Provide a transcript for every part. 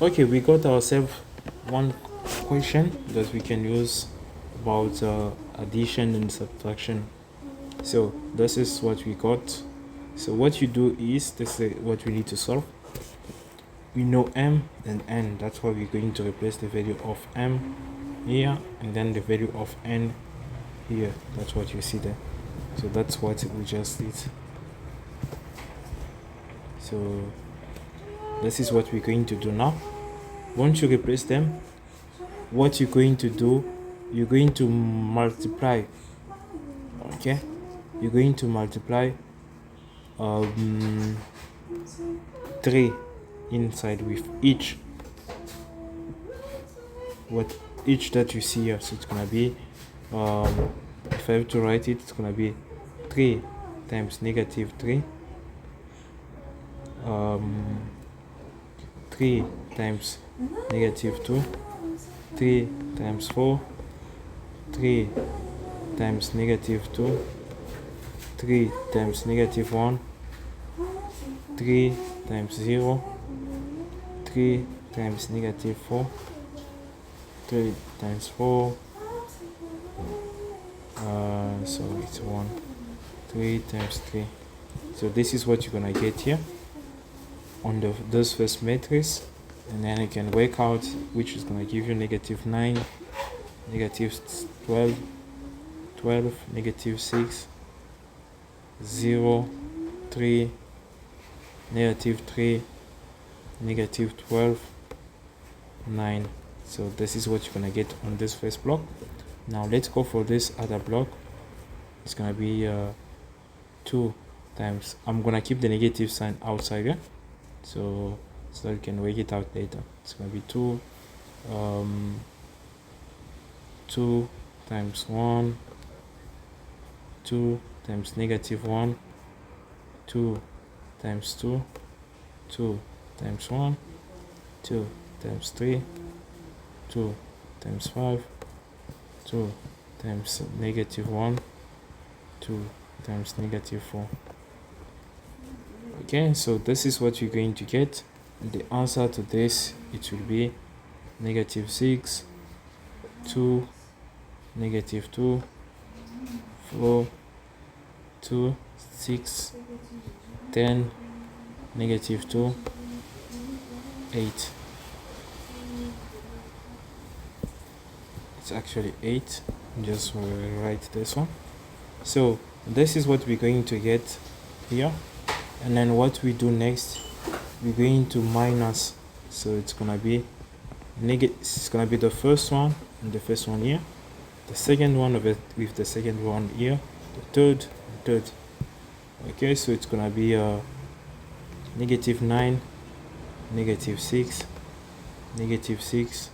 Okay, we got ourselves one question that we can use about addition and subtraction. So this is what we got. So what you do is, this is what we need to solve. We know m and n, that's why we're going to replace the value of m here and then the value of n here. That's what you see there. So that's what we just did. So this is what we're going to do now. Once you replace them, what you're going to do, you're going to multiply. Okay, you're going to multiply 3 inside with each that you see here. So it's gonna be if I have to write it, it's gonna be 3 times negative 3, 3 times negative 2, 3 times 4, 3 times negative 2, 3 times negative 1, 3 times 0, 3 times negative 4, 3 times 4, so it's 1, 3 times 3. So this is what you're gonna get here on those first matrix, and then you can work out which is gonna give you negative 9, negative 12, 12, negative 6, 0, 3, negative 3, negative 12, 9. So this is what you're gonna get on this first block. Now let's go for this other block. It's gonna be 2 times, I'm gonna keep the negative sign outside here, so you can work it out later. It's gonna be 2 times 1, 2 times negative 1, 2 times 2, 2 times 1, 2 times 3, 2 times 5, 2 times negative 1, 2 times negative 4. Okay, so this is what you're going to get. The answer to this, it will be negative 6, 2, negative 2, 4, 2, 6, 10, negative 2, 8. It's actually 8. Just write this one. So this is what we're going to get here, and then what we do next, we're going to minus. So it's gonna be negative. It's gonna be the first one and the first one here, the second one of it with the second one here, the third. Okay, so it's gonna be negative 9, negative 6, negative 6.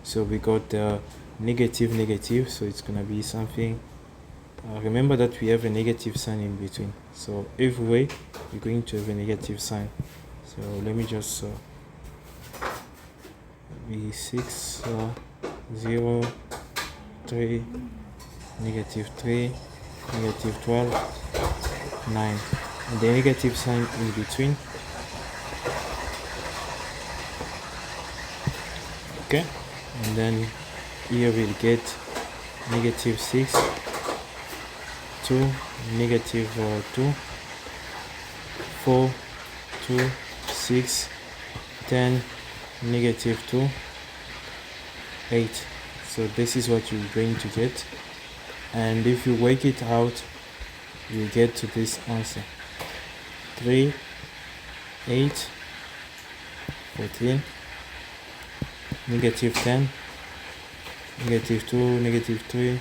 So we got the negative, so it's gonna be something. Remember that we have a negative sign in between, so every way you're going to have a negative sign. So let me just be 6, 0, 3, negative 3, negative 12, 9, and the negative sign in between. Okay, and then here we'll get negative 6, 2, negative 2, 4, 2, 6, 10, negative 2, 8. So this is what you're going to get, and if you work it out, you get to this answer: 3, 8, 14, negative 10, negative 2, negative 3,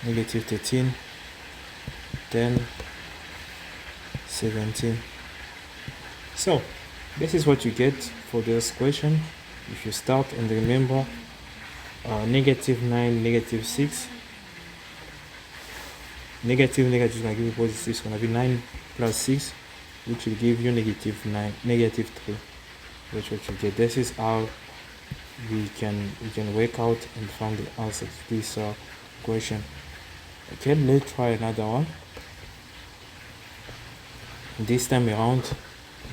negative 13, 10, 17. So this is what you get for this question. If you start and remember, negative 9, negative 6, negative is going to give you positive. It's going to be 9 plus 6, which will give you negative 9, negative 3, which what you get. This is how we can work out and find the answer to this question. Okay, let's try another one. This time around,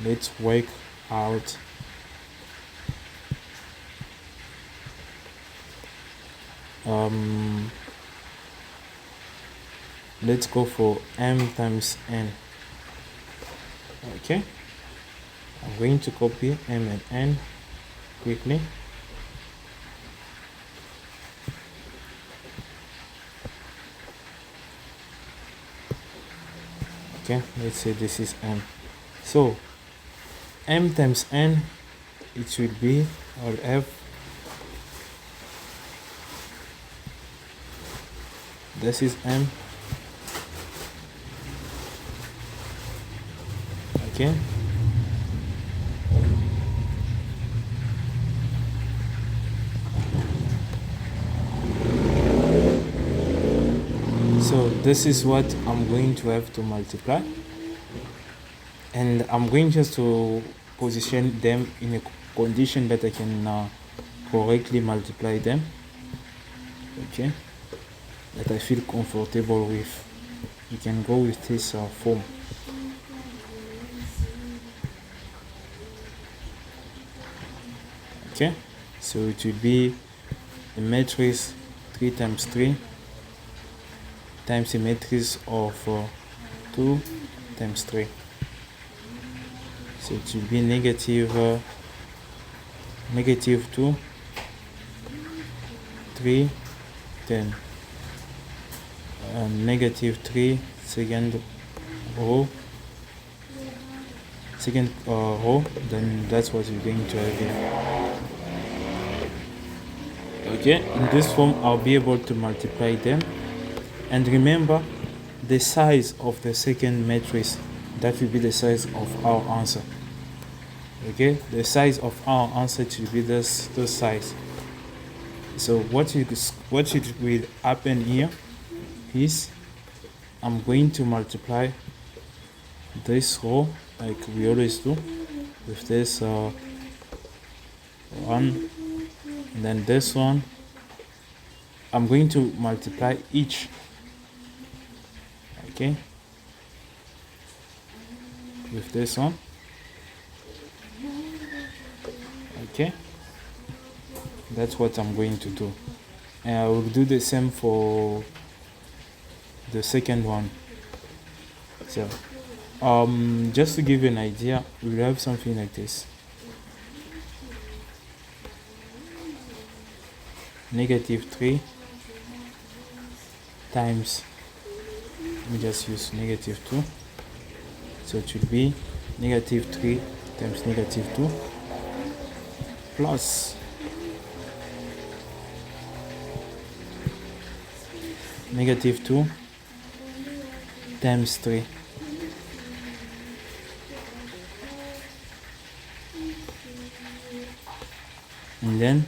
let's work out. Let's go for m times n. Okay, I'm going to copy m and n quickly. Okay, let's say this is m. So m times n, it should be, or f, this is m. Okay, so this is what I'm going to have to multiply, and I'm going just to position them in a condition that I can correctly multiply them. Okay, that I feel comfortable with. You can go with this form. Okay, so it will be a matrix 3 times 3 times a matrix of 2 times 3. So it will be negative 2, 3, then negative 3 second row, then that's what we're going to have here. Okay, in this form I'll be able to multiply them, and remember the size of the second matrix, that will be the size of our answer. Okay, the size of our answer should be this size. So what will happen here is I'm going to multiply this row like we always do with this one, and then this one. I'm going to multiply each. Okay, with this one. Okay, that's what I'm going to do, and I will do the same for the second one. So just to give you an idea, we'll have something like this: negative 3 times, let me just use negative 2, so it should be negative 3 times negative 2 plus negative 2 times 3. And then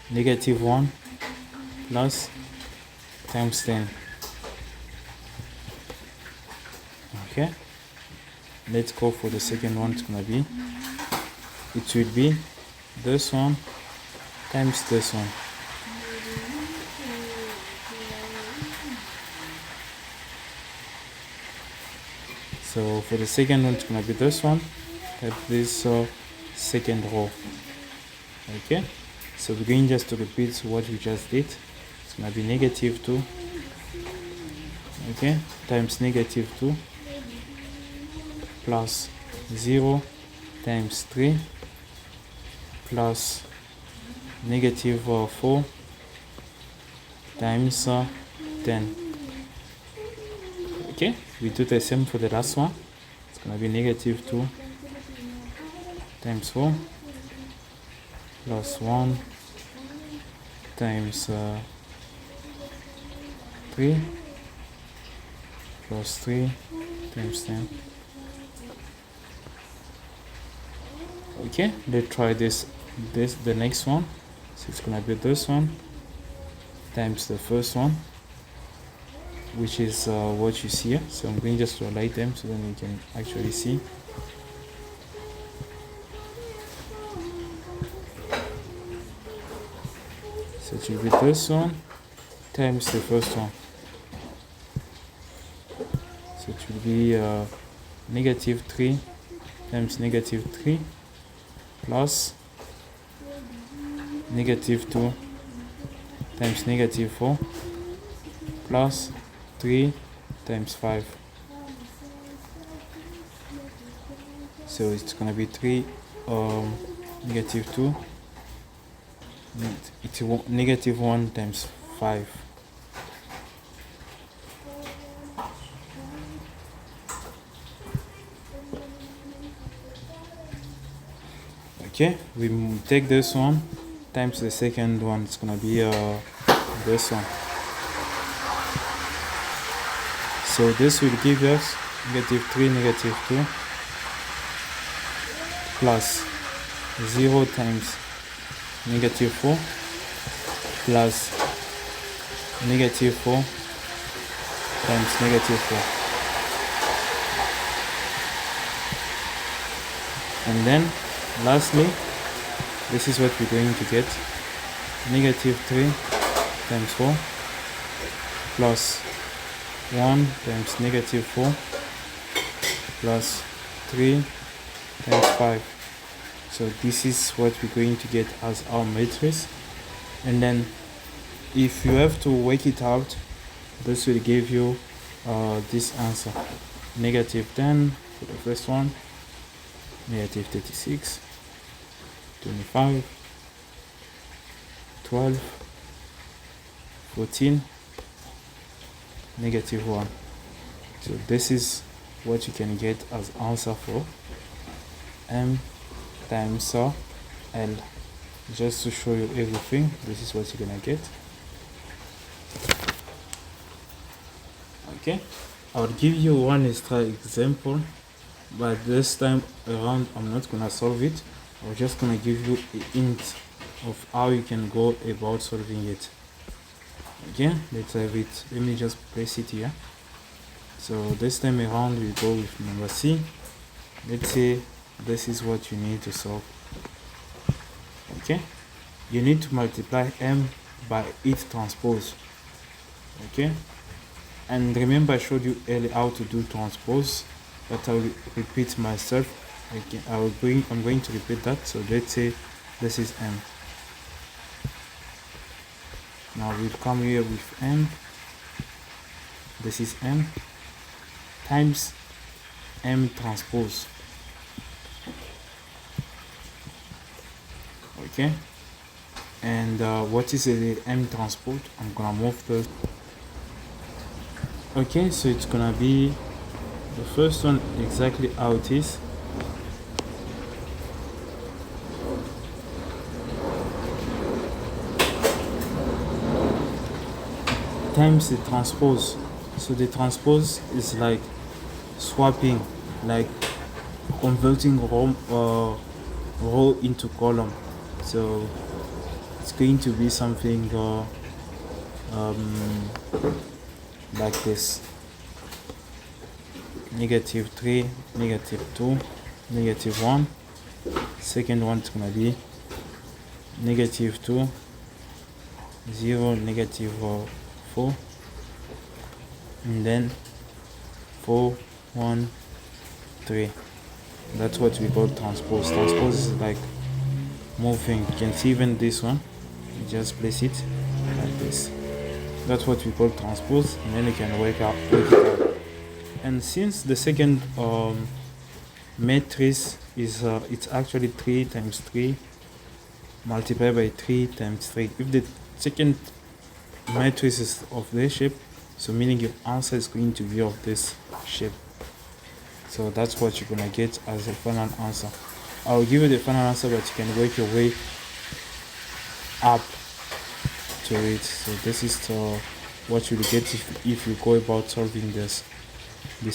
negative 1 plus times 10. Okay, let's go for the second one. It's gonna be, it should be this one times this one. So for the second one, it's gonna be this one at this second row. Okay, so we're going just to repeat what we just did. It's gonna be negative 2, okay, times negative 2 plus 0 times 3 plus negative 4 times 10. Okay, we do the same for the last one. It's gonna be negative 2 times 4 plus 1 times 3 plus 3 times 10. Okay, let's try the next one. So it's gonna be this one times the first one, which is what you see here. So I'm going just to highlight them so then you can actually see. So it will be this one times the first one. So it will be negative 3 times negative 3 plus negative 2 times negative 4 plus 3 times 5. So it's gonna be 3 negative 2, it's negative 1 times 5. Okay, we take this one times the second one, it's gonna be this one. So this will give us negative 3 negative 2 plus 0 times negative 4 plus negative 4 times negative 4. And then lastly, this is what we're going to get. Negative 3 times 4 plus 1 times negative 4 plus 3 times 5. So this is what we're going to get as our matrix. And then if you have to work it out, this will give you this answer. Negative 10 for the first one, negative 36, 25, 12, 14, negative 1. So this is what you can get as answer for M times L. Just to show you everything, this is what you're gonna get. Okay, I'll give you one extra example, but this time around I'm not gonna solve it. I'm just gonna give you a hint of how you can go about solving it. Okay, let's have it. Let me just place it here. So this time around we go with number C. Let's say this is what you need to solve. Okay, you need to multiply M by its transpose. Okay, and remember I showed you earlier how to do transpose, but I will repeat myself. Okay, I'm going to repeat that. So let's say this is M. Now we'll come here with M. This is M times M transpose. Okay, and what is the M transpose? I'm gonna move this. Okay, so it's gonna be the first one exactly how it is. Times the transpose. So the transpose is like swapping, like converting row into column. So it's going to be something like this: negative 3, negative 2, negative 1. Second one is gonna be negative 2, 0, negative 4, and then 4, 1, 3. That's what we call transpose. Transpose is like moving. You can see even this one, you just place it like this. That's what we call transpose, and then you can work it out. And since the second matrix is it's actually 3 times 3 multiplied by 3 times 3. If the second matrix is of this shape, so meaning your answer is going to be of this shape. So that's what you're gonna get as a final answer. I'll give you the final answer, but you can work your way up to it. So this is what you'll get if you go about solving this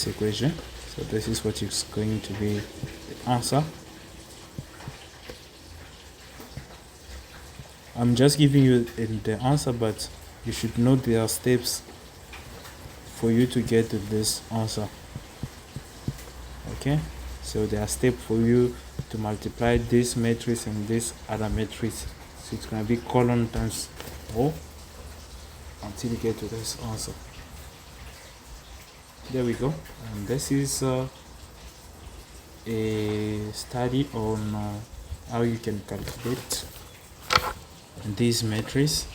equation. So this is what is going to be the answer. I'm just giving you the answer, but you should know there are steps for you to get to this answer. Okay, so there are steps for you to multiply this matrix and this other matrix. So it's going to be column times row until you get to this answer. There we go. And this is a study on how you can calculate this matrix